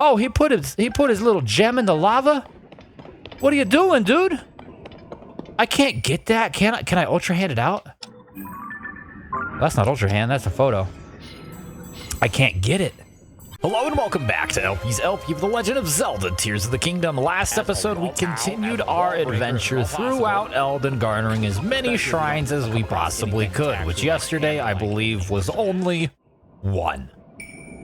Oh, he put his little gem in the lava? What are you doing, dude? I can't get that. Can I ultra hand it out? That's not ultra hand, that's a photo. I can't get it. Hello and welcome back to LP's LP of The Legend of Zelda Tears of the Kingdom. Last episode we continued our adventure throughout Elden, garnering as many shrines as we possibly could, which yesterday I believe was only one.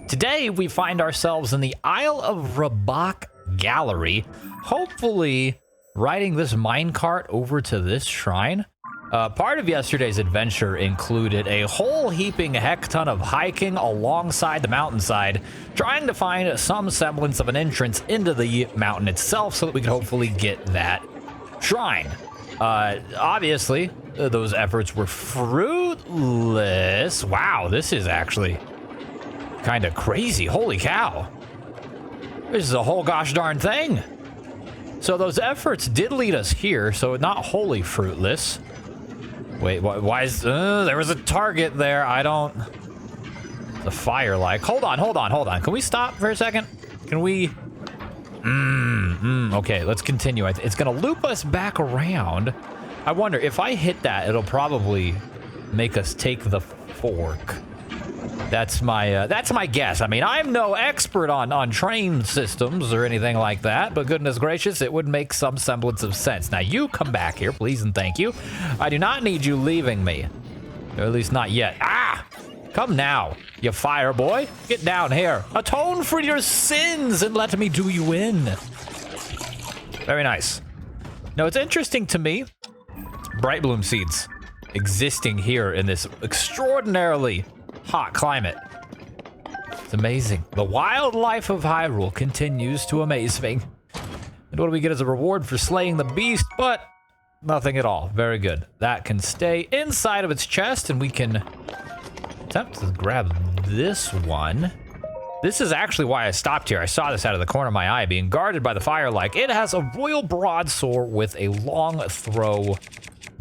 Today we find ourselves in the Isle of Rabak Gallery, hopefully riding this minecart over to this shrine. Part of yesterday's adventure included a whole heaping heck ton of hiking alongside the mountainside, trying to find some semblance of an entrance into the mountain itself so that we could hopefully get that shrine. Obviously, those efforts were fruitless. Wow, this is actually kind of crazy. Holy cow. This is a whole gosh darn thing. So those efforts did lead us here, so not wholly fruitless. Wait, why is... there was a target there. I don't... The fire-like. Hold on. Can we stop for a second? Can we... Okay, let's continue. It's going to loop us back around. I wonder, if I hit that, it'll probably make us take the fork. That's my guess. I mean, I'm no expert on train systems or anything like that, but goodness gracious, it would make some semblance of sense. Now, you come back here, please and thank you. I do not need you leaving me. Or at least not yet. Ah! Come now, you fire boy. Get down here. Atone for your sins and let me do you in. Very nice. Now, it's interesting to me, bright bloom seeds existing here in this extraordinarily hot climate. It's amazing. The wildlife of Hyrule continues to amaze me. And what do we get as a reward for slaying the beast? But nothing at all. Very good. That can stay inside of its chest, and we can attempt to grab this one. This is actually why I stopped here. I saw this out of the corner of my eye, being guarded by the fire-like. It has a royal broadsword with a long throw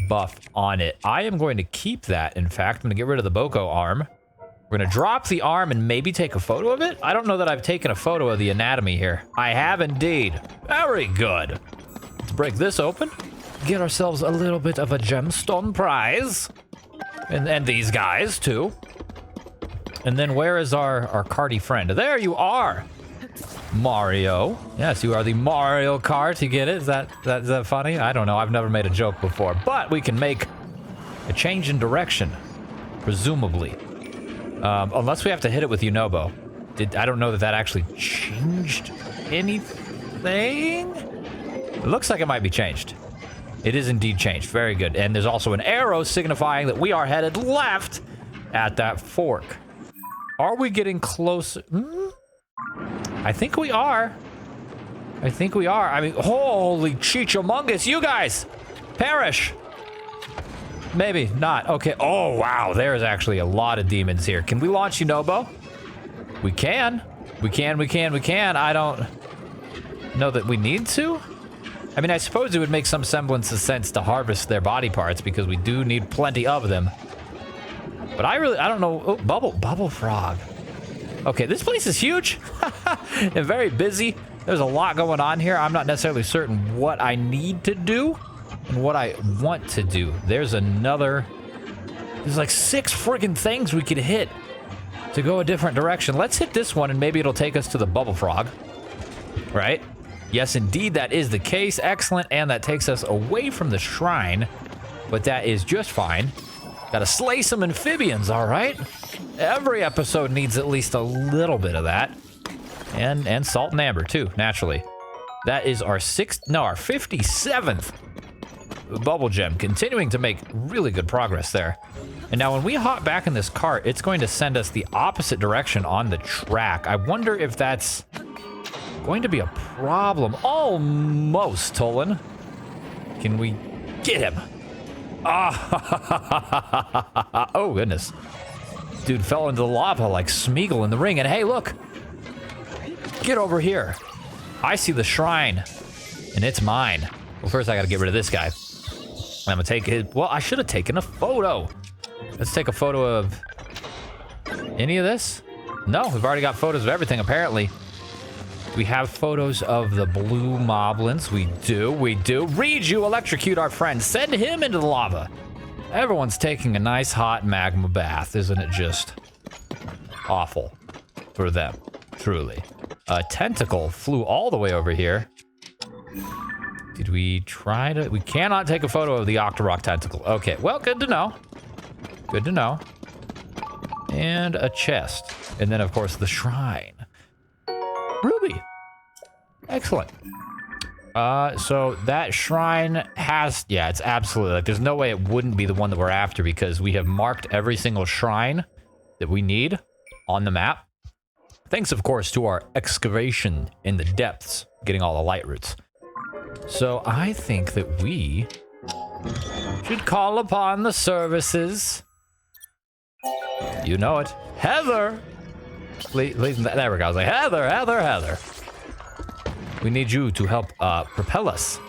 buff on it. I am going to keep that. In fact, I'm going to get rid of the Boko arm. We're going to drop the arm and maybe take a photo of it. I don't know that I've taken a photo of the anatomy here. I have indeed. Very good. Let's break this open. Get ourselves a little bit of a gemstone prize. And these guys, too. And then where is our carty friend? There you are. Mario. Yes, you are the Mario Kart. You get it? Is that funny? I don't know. I've never made a joke before. But we can make a change in direction. Presumably. Unless we have to hit it with Yunobo. I don't know that actually changed anything. It looks like it might be changed. It is indeed changed. Very good. And there's also an arrow signifying that we are headed left at that fork. Are we getting closer? I think we are. I mean, holy Cheechamungus, you guys! Perish! Maybe not. Okay. Oh, wow. There's actually a lot of demons here. Can we launch Yunobo? We can. We can. I don't know that we need to. I mean, I suppose it would make some semblance of sense to harvest their body parts because we do need plenty of them. But I don't know. Oh, bubble frog. Okay, this place is huge and very busy. There's a lot going on here. I'm not necessarily certain what I need to do and what I want to do. There's like 6 friggin' things we could hit to go a different direction. Let's hit this one and maybe it'll take us to the bubble frog, right? Yes, indeed, that is the case. Excellent, and that takes us away from the shrine, but that is just fine. Gotta slay some amphibians, all right? Every episode needs at least a little bit of that. And salt and amber, too, naturally. That is our 57th bubble gem, continuing to make really good progress there. And now when we hop back in this cart, it's going to send us the opposite direction on the track. I wonder if that's going to be a problem. Almost, Tolan. Can we get him? Ah, oh goodness. Dude fell into the lava like Smeagol in the ring. And hey, look. Get over here. I see the shrine, and it's mine. Well, first I gotta get rid of this guy. I'm gonna take his... Well, I should have taken a photo. Let's take a photo of any of this. No, we've already got photos of everything, apparently. We have photos of the blue moblins. We do. Read you electrocute our friend. Send him into the lava. Everyone's taking a nice hot magma bath. Isn't it just awful for them? Truly. A tentacle flew all the way over here. Did we try to... We cannot take a photo of the Octorok tentacle. Okay, well, good to know. Good to know. And a chest. And then, of course, the shrine. Ruby. Excellent. So that shrine has... Yeah, it's absolutely... Like, there's no way it wouldn't be the one that we're after because we have marked every single shrine that we need on the map. Thanks, of course, to our excavation in the depths, getting all the light roots. So I think that we should call upon the services. You know it. Heather! Please, there we go. I was like, Heather. We need you to help propel us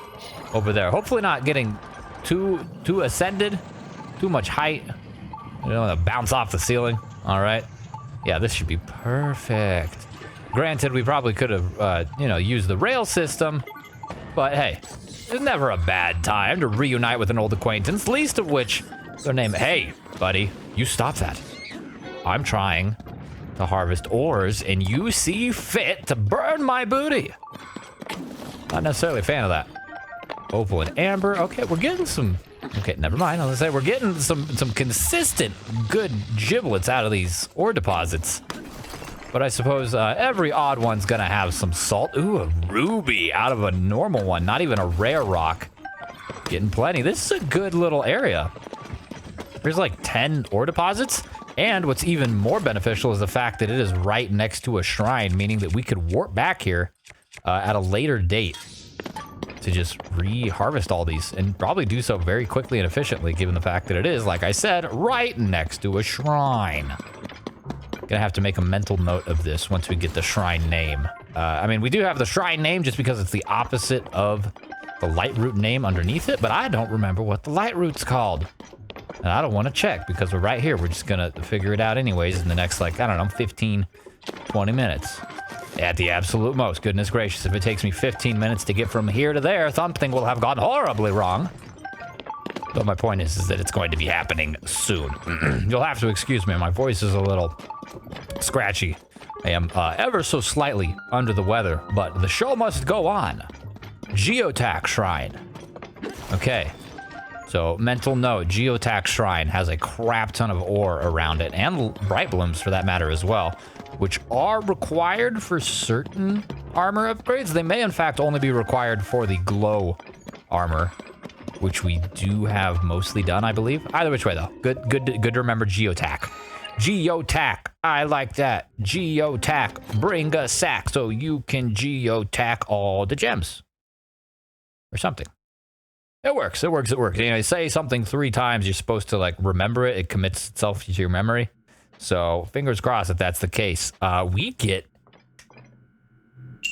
over there. Hopefully not getting too ascended, too much height. You know, to bounce off the ceiling. All right. Yeah, this should be perfect. Granted, we probably could have, used the rail system. But hey, it's never a bad time to reunite with an old acquaintance, least of which their name. Hey, buddy, you stop that. I'm trying to harvest ores, and you see fit to burn my booty. Not necessarily a fan of that. Opal and amber. Okay, we're getting some... Okay, never mind. I was gonna say, we're getting some consistent good giblets out of these ore deposits. But I suppose every odd one's gonna have some salt. Ooh, a ruby out of a normal one. Not even a rare rock. Getting plenty. This is a good little area. There's like 10 ore deposits. And what's even more beneficial is the fact that it is right next to a shrine, meaning that we could warp back here at a later date to just re-harvest all these and probably do so very quickly and efficiently, given the fact that it is, like I said, right next to a shrine. Gonna have to make a mental note of this once we get the shrine name. I mean, we do have the shrine name just because it's the opposite of the light root name underneath it, but I don't remember what the light root's called. And I don't want to check because we're right here. We're just gonna figure it out anyways in the next, like, I don't know, 15, 20 minutes. At the absolute most. Goodness gracious, if it takes me 15 minutes to get from here to there, something will have gone horribly wrong. But my point is that it's going to be happening soon. You'll have to excuse me, my voice is a little scratchy. I am ever so slightly under the weather, but the show must go on. Geotac Shrine. Okay. So, mental note, Geotac Shrine has a crap ton of ore around it, and bright blooms for that matter as well, which are required for certain armor upgrades. They may, in fact, only be required for the glow armor, which we do have mostly done, I believe. Either which way, though. Good to remember Geotac. Geotac, I like that. Geotac, bring a sack so you can geotac all the gems. Or something. It works. You know, you say something 3 times, you're supposed to, like, remember it. It commits itself to your memory. So, fingers crossed if that's the case. We get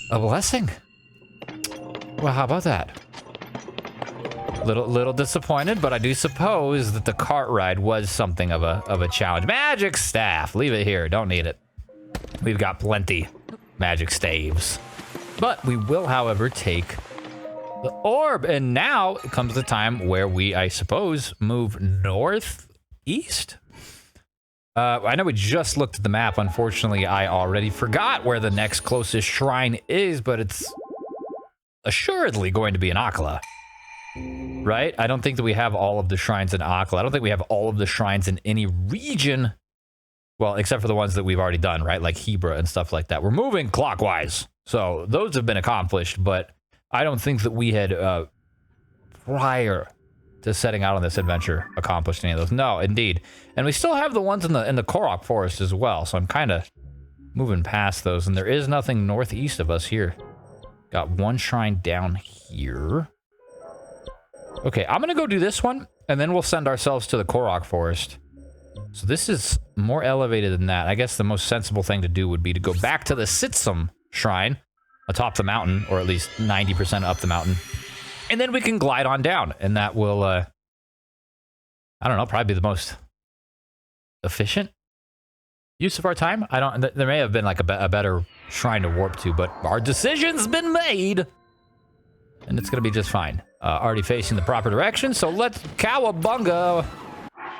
a blessing. Well, how about that? Little disappointed, but I do suppose that the cart ride was something of a challenge. Magic staff. Leave it here. Don't need it. We've got plenty magic staves. But we will, however, take the orb. And now comes the time where we, I suppose, move northeast. I know we just looked at the map. Unfortunately, I already forgot where the next closest shrine is, but it's assuredly going to be in Akala. Right? I don't think that we have all of the shrines in Akala. I don't think we have all of the shrines in any region. Well, except for the ones that we've already done, right? Like Hebra and stuff like that. We're moving clockwise. So those have been accomplished, but I don't think that we had, prior to setting out on this adventure, accomplished any of those. No, indeed. And we still have the ones in the Korok forest as well, so I'm kind of moving past those. And there is nothing northeast of us here. Got one shrine down here. Okay, I'm gonna go do this one, and then we'll send ourselves to the Korok forest. So this is more elevated than that. I guess the most sensible thing to do would be to go back to the Sitsum shrine atop the mountain, or at least 90% up the mountain. And then we can glide on down, and that will, I don't know, probably be the most efficient use of our time. There may have been like a better shrine to warp to, but our decision's been made. And it's going to be just fine. Already facing the proper direction, so let's cowabunga.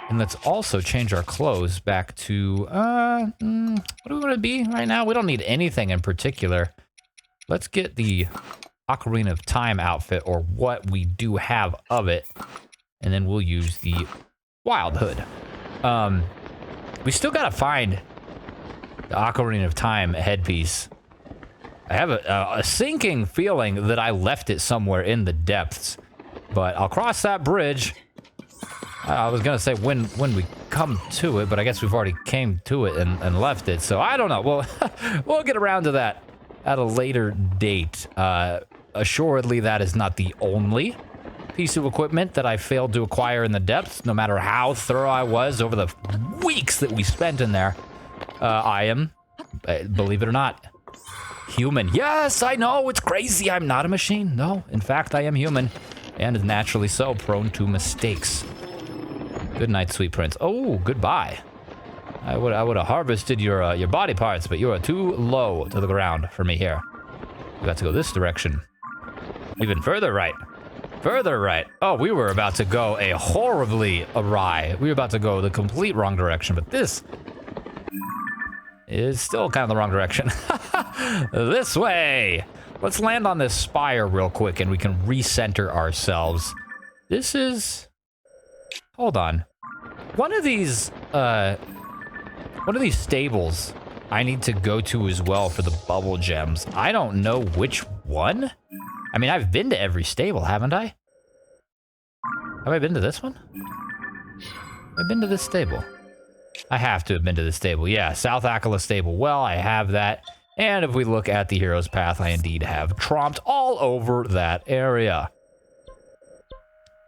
And let's also change our clothes back to, what do we want to be right now? We don't need anything in particular. Let's get the Ocarina of Time outfit, or what we do have of it. And then we'll use the Wild Hood. We still got to find the Ocarina of Time headpiece. I have a sinking feeling that I left it somewhere in the depths, but I'll cross that bridge. I was gonna say when we come to it, but I guess we've already came to it and left it, so I don't know. We'll get around to that at a later date. Assuredly, that is not the only piece of equipment that I failed to acquire in the depths, no matter how thorough I was over the weeks that we spent in there. I am, believe it or not, human. Yes, I know, it's crazy. I'm not a machine. No, in fact, I am human, and naturally so, prone to mistakes. Good night, sweet prince. Oh, goodbye. I would have harvested your body parts, but you are too low to the ground for me here. We got to go this direction. Even further right. Further right. Oh, we were about to go a horribly awry. We were about to go the complete wrong direction, but this is still kind of the wrong direction. This way. Let's land on this spire real quick and we can recenter ourselves. This is... Hold on. One of these stables I need to go to as well for the bubble gems. I don't know which one. I mean, I've been to every stable, haven't I? Have I been to this one? I've been to this stable. I have to have been to this stable. Yeah, South Akala stable. Well, I have that. And if we look at the hero's path, I indeed have tromped all over that area.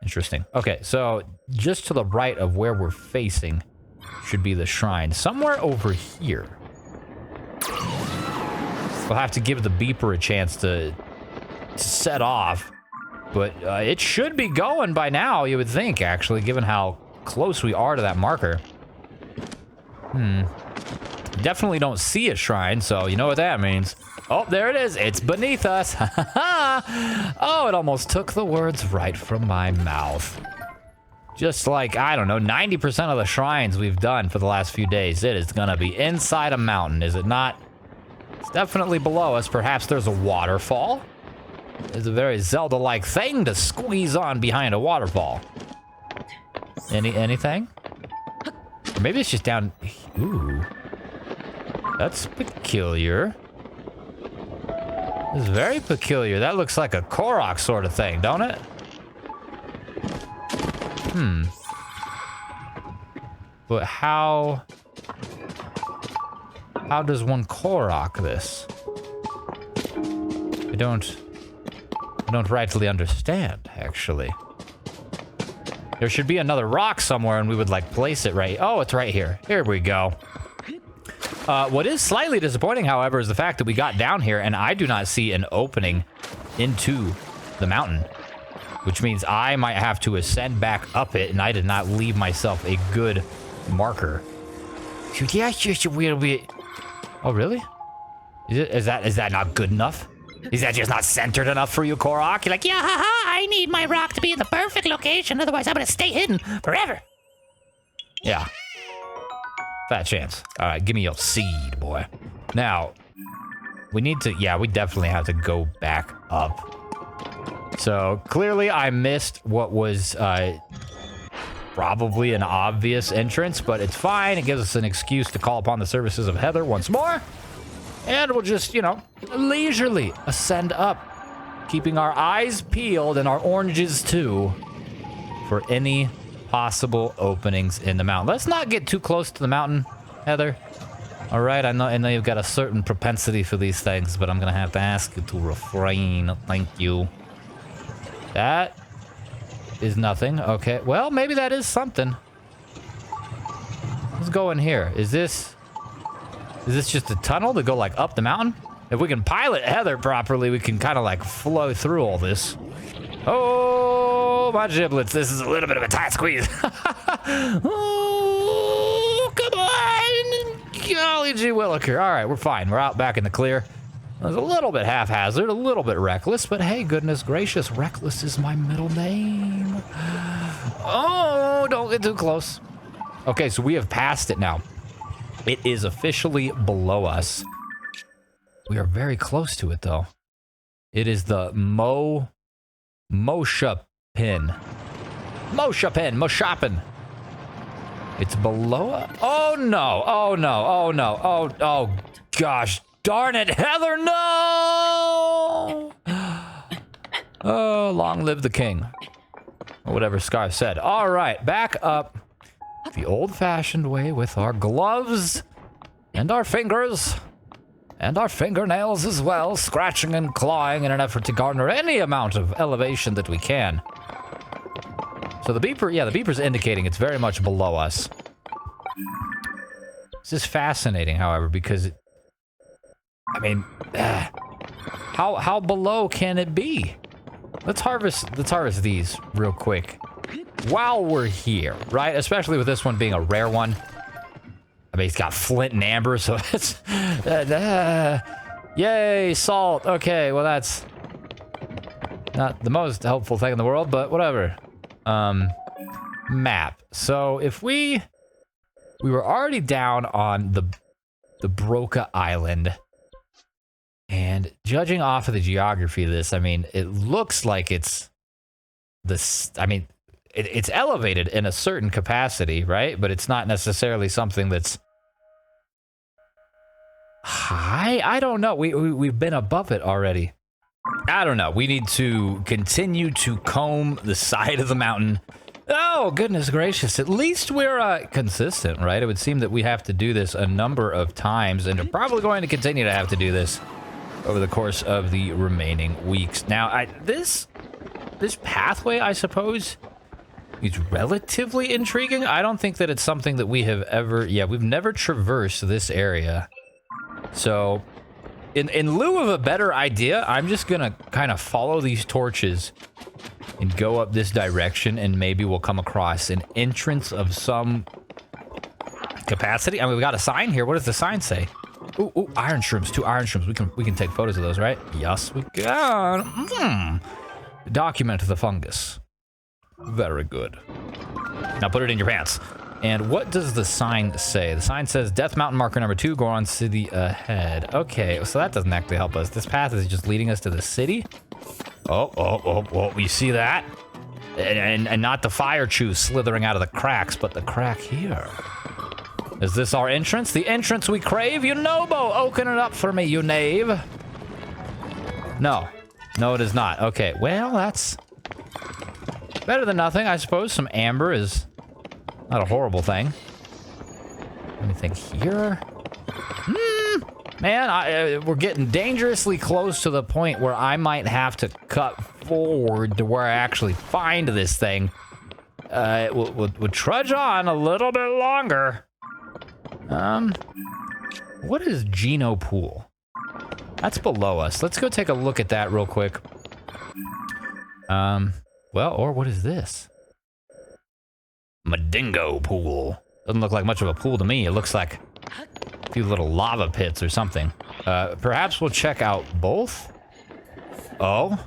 Interesting. Okay, so just to the right of where we're facing should be the shrine. Somewhere over here. We'll have to give the beeper a chance to set off. But it should be going by now, you would think, actually, given how close we are to that marker. Definitely don't see a shrine, so you know what that means. Oh, there it is. It's beneath us. Oh, it almost took the words right from my mouth. Just like, I don't know, 90% of the shrines we've done for the last few days, it is going to be inside a mountain, is it not? It's definitely below us. Perhaps there's a waterfall. It's a very Zelda-like thing to squeeze on behind a waterfall. Anything? Or maybe it's just down... Ooh. That's peculiar. It's very peculiar. That looks like a Korok sort of thing, don't it? But how does one Korok this? I don't rightly understand, actually. There should be another rock somewhere and we would like place it right. Oh, it's right here. Here we go. What is slightly disappointing, however, is the fact that we got down here and I do not see an opening into the mountain, which means I might have to ascend back up it, and I did not leave myself a good marker. Yeah, just a little bit. Oh, really? Is that not good enough? Is that just not centered enough for you, Korok? You're like, yeah, haha, I need my rock to be in the perfect location, otherwise I'm gonna stay hidden forever. Yeah. Fat chance. All right, give me your seed, boy. Now, we need to, yeah, we definitely have to go back up. So, clearly I missed what was probably an obvious entrance, but it's fine. It gives us an excuse to call upon the services of Heather once more. And we'll just, you know, leisurely ascend up, keeping our eyes peeled and our oranges too for any possible openings in the mountain. Let's not get too close to the mountain, Heather. All right, I know you've got a certain propensity for these things, but I'm gonna have to ask you to refrain. Thank you. That is nothing. Okay, well, maybe that is something. Let's go in here. Is this just a tunnel to go like up the mountain? If we can pilot Heather properly, we can kind of like flow through all this. Oh, my giblets. This is a little bit of a tight squeeze. Oh, come on. Golly gee williker. All right, we're fine. We're out back in the clear. It was a little bit haphazard, a little bit reckless, but hey, goodness gracious, reckless is my middle name. Oh, don't get too close. Okay, so we have passed it now. It is officially below us. We are very close to it, though. It is the Moshapin. Moshapin. It's below us. Oh, no. Oh, no. Oh, no. Oh, gosh. Darn it, Heather, no! Oh, long live the king. Or whatever Scar said. All right, back up the old-fashioned way with our gloves and our fingers and our fingernails as well, scratching and clawing in an effort to garner any amount of elevation that we can. So the beeper, yeah, the beeper's indicating it's very much below us. This is fascinating, however, because I mean, how below can it be? Let's harvest these real quick while we're here, right? Especially with this one being a rare one. I mean, it's got flint and amber, so it's yay, salt. Okay, well that's not the most helpful thing in the world, but whatever. Map. So if we were already down on the Broca Island. And judging off of the geography of this, I mean, it looks like it's this. I mean, it's elevated in a certain capacity, right? But it's not necessarily something that's high. I don't know. We've been above it already. I don't know. We need to continue to comb the side of the mountain. Oh, goodness gracious. At least we're consistent, right? It would seem that we have to do this a number of times, and we're probably going to continue to have to do this over the course of the remaining weeks. Now, this pathway, I suppose, is relatively intriguing. I don't think that it's something that we have ever... Yeah, we've never traversed this area. So, in lieu of a better idea, I'm just gonna kind of follow these torches and go up this direction, and maybe we'll come across an entrance of some capacity. I mean, we got a sign here. What does the sign say? Ooh, iron shrooms. 2 iron shrooms. We can take photos of those, right? Yes, we can. Document the fungus. Very good. Now put it in your pants. And what does the sign say? The sign says Death Mountain marker number 2, Goron City ahead. Okay, so that doesn't actually help us. This path is just leading us to the city. Oh, you see that? And not the fire chew slithering out of the cracks, but the crack here. Is this our entrance? The entrance we crave? You nobo! Open it up for me, you knave. No, it is not. Okay, well, that's better than nothing, I suppose. Some amber is not a horrible thing. Anything here? Man, we're getting dangerously close to the point where I might have to cut forward to where I actually find this thing. We'll trudge on a little bit longer. What is Geno Pool? That's below us. Let's go take a look at that real quick. Well, or what is this? Madingo Pool. Doesn't look like much of a pool to me. It looks like a few little lava pits or something. Perhaps we'll check out both. Oh,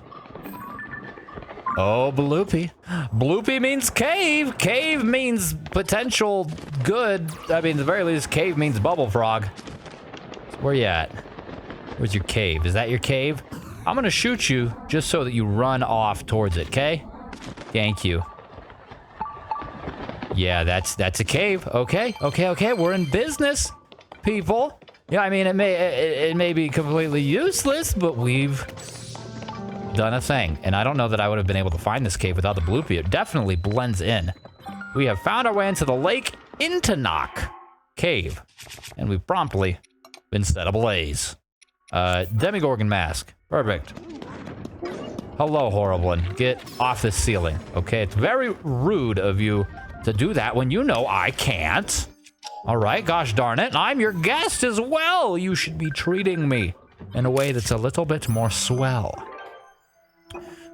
Bloopy. Bloopy means cave. Cave means potential good. I mean, at the very least, cave means bubble frog. Where you at? Where's your cave? Is that your cave? I'm gonna shoot you just so that you run off towards it, okay? Thank you. Yeah, that's a cave. Okay. We're in business, people. Yeah, I mean, it may be completely useless, but we've done a thing. And I don't know that I would have been able to find this cave without the bloopy. It definitely blends in. We have found our way into the Lake Intanok cave, and we've promptly been set ablaze. Demigorgon mask. Perfect. Hello, horrible one. Get off the ceiling. Okay, it's very rude of you to do that when you know I can't. All right, gosh darn it. I'm your guest as well. You should be treating me in a way that's a little bit more swell.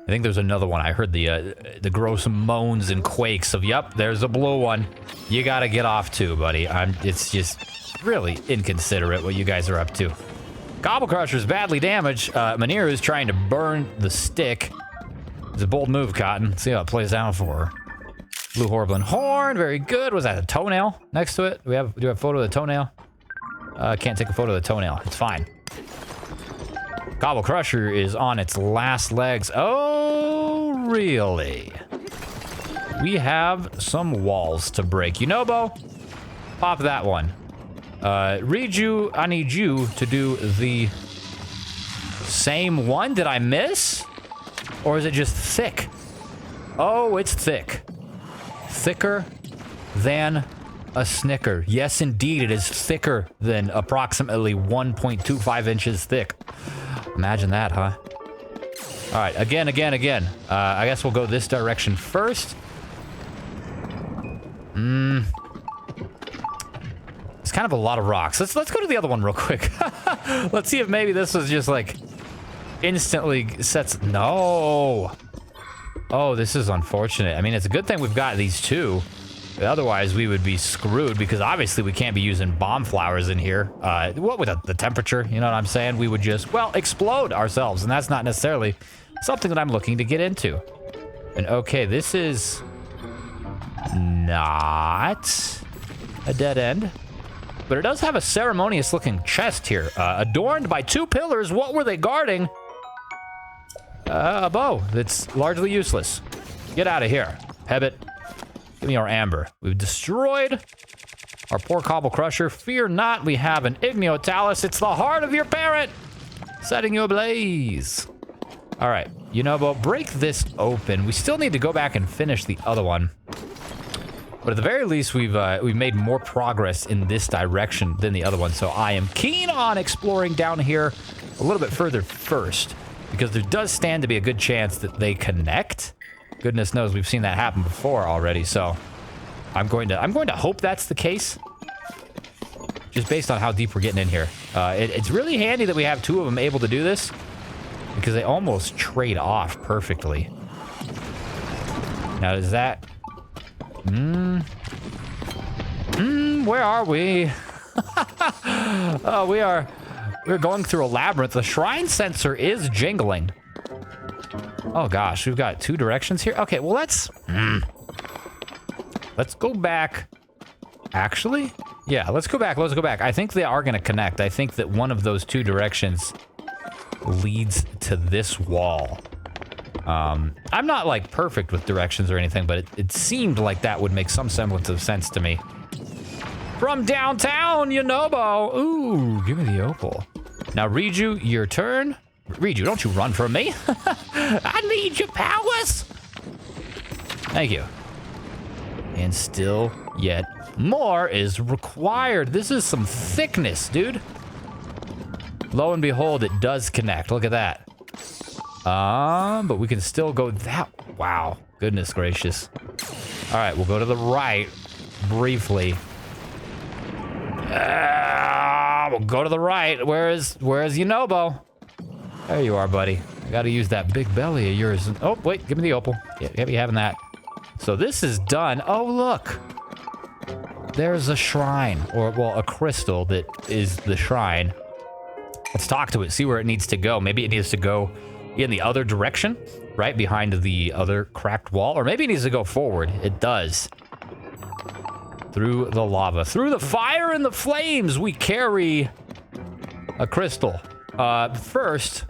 I think there's another one. I heard the gross moans and quakes of, yep, there's a blue one. You gotta get off too, buddy. It's just really inconsiderate what you guys are up to. Gobble Crusher's badly damaged. Manir is trying to burn the stick. It's a bold move, Cotton. Let's see how it plays out for her. Blue Horriblin Horn, very good. Was that a toenail next to it? Do we have a photo of the toenail? Can't take a photo of the toenail. It's fine. Gobble Crusher is on its last legs. Oh, really? We have some walls to break. Yunobo, pop that one. Riju, I need you to do the same one. Did I miss? Or is it just thick? Oh, it's thick. Thicker than a Snicker. Yes, indeed, it is thicker than approximately 1.25 inches thick. Imagine that, huh? All right, again. I guess we'll go this direction first. It's kind of a lot of rocks. Let's go to the other one real quick. Let's see if maybe this was just like instantly sets. No. Oh, this is unfortunate. I mean, it's a good thing we've got these two. Otherwise, we would be screwed because obviously we can't be using bomb flowers in here. What with the temperature, you know what I'm saying? We would just, well, explode ourselves, and that's not necessarily something that I'm looking to get into. And okay, this is not a dead end, but it does have a ceremonious-looking chest here, adorned by two pillars. What were they guarding? A bow that's largely useless. Get out of here, Hebbit. Give me our amber. We've destroyed our poor Cobble Crusher. Fear not, we have an Igniotalus. It's the heart of your parent, setting you ablaze. All right, Yunobo, break this open. We still need to go back and finish the other one. But at the very least, we've made more progress in this direction than the other one. So I am keen on exploring down here a little bit further first, because there does stand to be a good chance that they connect. Goodness knows we've seen that happen before already, so I'm going to hope that's the case. Just based on how deep we're getting in here. It's really handy that we have two of them able to do this, because they almost trade off perfectly. Now, is that... where are we? Oh, we're going through a labyrinth. The shrine sensor is jingling. Oh gosh, we've got two directions here. Okay, well let's go back. Actually, yeah, let's go back. I think they are going to connect. I think that one of those two directions leads to this wall. I'm not like perfect with directions or anything, but it seemed like that would make some semblance of sense to me. From downtown, Yunobo. Ooh, give me the opal. Now, Riju, your turn. Riju, don't you run from me. I need your powers. Thank you. And still yet more is required. This is some thickness, dude. Lo and behold, it does connect. Look at that. But we can still go that. Wow. Goodness gracious. All right, we'll go to the right briefly. We'll go to the right. Where's Yunobo? There you are, buddy. I gotta use that big belly of yours. Oh, wait, give me the opal. Yeah, be having that. So this is done. Oh, look. There's a shrine, or, well, a crystal that is the shrine. Let's talk to it, see where it needs to go. Maybe it needs to go in the other direction, right behind the other cracked wall. Or maybe it needs to go forward. It does. Through the lava. Through the fire and the flames, we carry a crystal. First,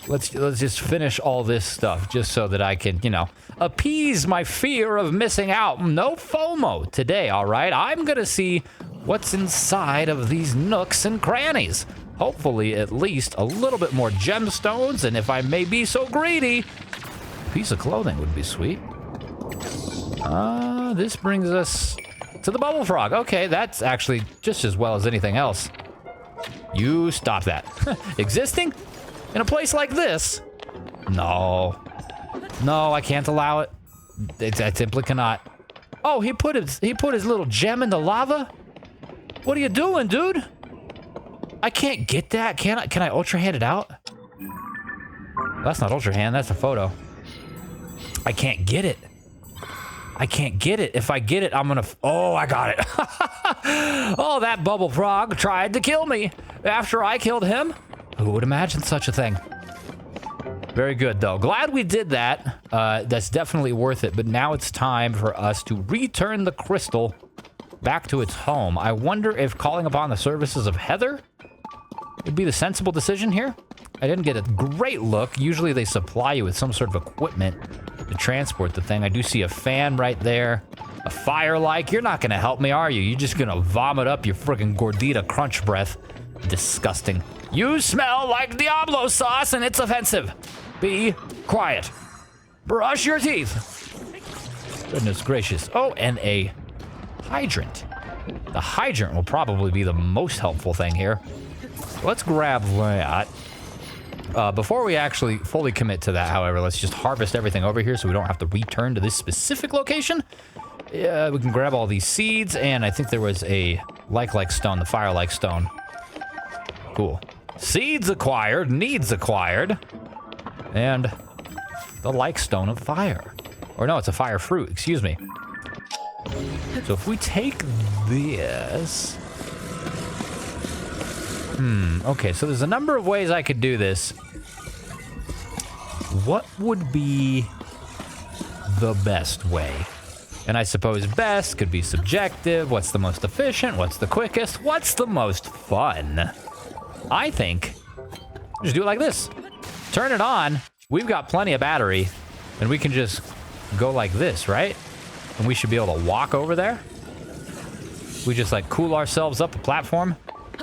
let's just finish all this stuff, just so that I can, you know, appease my fear of missing out. No FOMO today, all right? I'm gonna see what's inside of these nooks and crannies. Hopefully, at least a little bit more gemstones, and if I may be so greedy, a piece of clothing would be sweet. This brings us to the bubble frog. Okay, that's actually just as well as anything else. You stop that. Existing in a place like this? No. No, I can't allow it. I simply cannot. Oh, he put his little gem in the lava? What are you doing, dude? I can't get that. Can I ultra hand it out? That's not Ultra Hand, that's a photo. I can't get it. I can't get it. If I get it, I'm gonna... Oh, I got it. Oh, that bubble frog tried to kill me after I killed him. Who would imagine such a thing? Very good, though. Glad we did that. That's definitely worth it. But now it's time for us to return the crystal back to its home. I wonder if calling upon the services of Heather would be the sensible decision here. I didn't get a great look. Usually they supply you with some sort of equipment to transport the thing. I do see a fan right there. A fire-like. You're not going to help me, are you? You're just going to vomit up your friggin' gordita crunch breath. Disgusting. You smell like Diablo sauce and it's offensive. Be quiet. Brush your teeth. Goodness gracious. Oh, and a hydrant. The hydrant will probably be the most helpful thing here. Let's grab that. Before we actually fully commit to that, however, let's just harvest everything over here so we don't have to return to this specific location. Yeah, we can grab all these seeds, and I think there was a like stone, the fire-like stone. Cool. Seeds acquired, needs acquired, and the like stone of fire. Or no, it's a fire fruit, excuse me. So if we take this... okay, so there's a number of ways I could do this. What would be the best way? And I suppose best could be subjective. What's the most efficient? What's the quickest? What's the most fun? I think just do it like this. Turn it on. We've got plenty of battery, and we can just go like this, right? And we should be able to walk over there. We just like cool ourselves up a platform.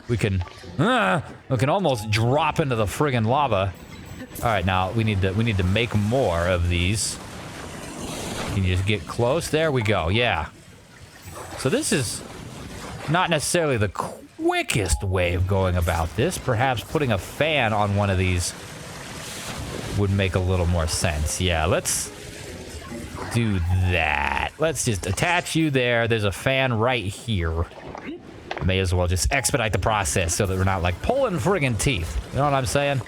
We can almost drop into the friggin' lava. All right, now we need to make more of these. Can you just get close? There we go. Yeah. So this is not necessarily the quickest way of going about this. Perhaps putting a fan on one of these would make a little more sense. Yeah, let's do that. Let's just attach you there. There's a fan right here. May as well just expedite the process so that we're not like pulling friggin' teeth. You know what I'm saying?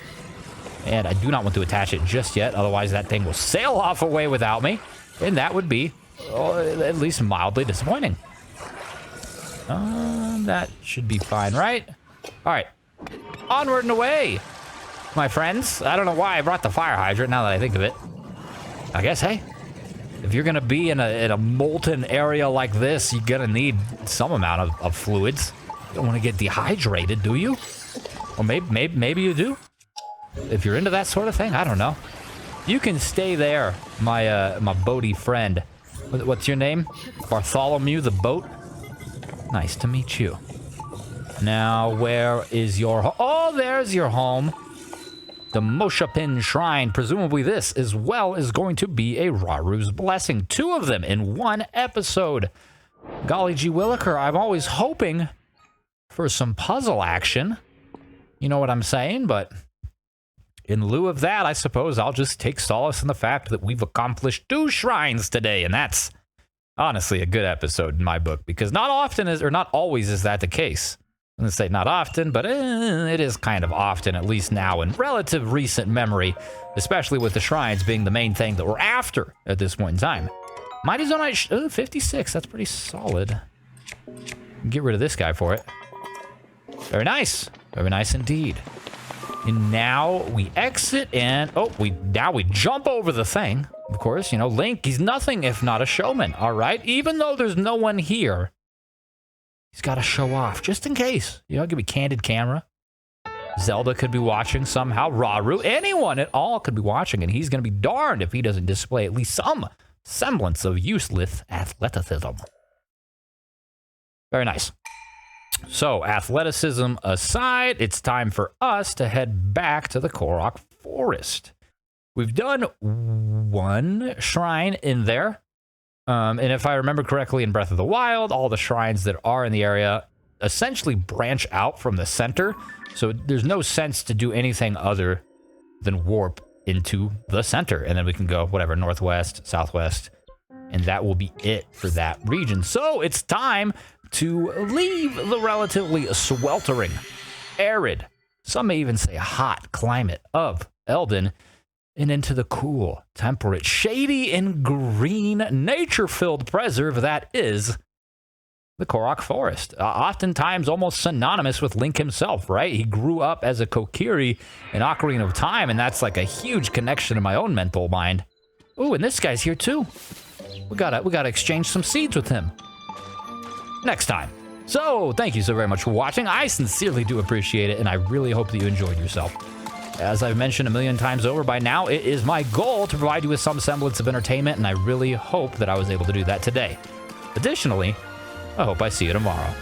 And I do not want to attach it just yet. Otherwise that thing will sail off away without me. And that would be at least mildly disappointing. That should be fine, right? All right. Onward and away, my friends. I don't know why I brought the fire hydrant now that I think of it. I guess, hey, if you're going to be in a molten area like this, you're going to need some amount of fluids. You don't want to get dehydrated, do you? Or maybe you do. If you're into that sort of thing, I don't know. You can stay there, my boaty friend. What's your name? Bartholomew the boat? Nice to meet you. Now, where is your home? Oh, there's your home. The Moshapin Shrine. Presumably this, as well, is going to be a Raru's Blessing. 2 of them in one episode. Golly gee williker, I'm always hoping for some puzzle action. You know what I'm saying? But in lieu of that, I suppose I'll just take solace in the fact that we've accomplished 2 shrines today, and that's honestly a good episode in my book, because not always is that the case. I'm going to say not often, but it is kind of often, at least now in relative recent memory, especially with the shrines being the main thing that we're after at this point in time. Mighty Zonite 56, that's pretty solid. Get rid of this guy for it. Very nice indeed. And now we exit and, now we jump over the thing. Of course, you know, Link, he's nothing if not a showman, all right? Even though there's no one here, he's got to show off, just in case. You know, it could be candid camera. Zelda could be watching somehow. Raru, anyone at all could be watching, and he's going to be darned if he doesn't display at least some semblance of useless athleticism. Very nice. So, athleticism aside, it's time for us to head back to the Korok Forest. We've done 1 shrine in there. And if I remember correctly in Breath of the Wild, all the shrines that are in the area essentially branch out from the center. So there's no sense to do anything other than warp into the center. And then we can go, whatever, northwest, southwest. And that will be it for that region. So it's time to leave the relatively sweltering, arid, some may even say hot climate of Eldin, and into the cool, temperate, shady, and green, nature-filled preserve that is the Korok Forest. Oftentimes almost synonymous with Link himself, right? He grew up as a Kokiri in Ocarina of Time, and that's like a huge connection in my own mental mind. Ooh, and this guy's here too. We gotta exchange some seeds with him next time. So, thank you so very much for watching. I sincerely do appreciate it, and I really hope that you enjoyed yourself. As I've mentioned a million times over by now, it is my goal to provide you with some semblance of entertainment, and I really hope that I was able to do that today. Additionally, I hope I see you tomorrow.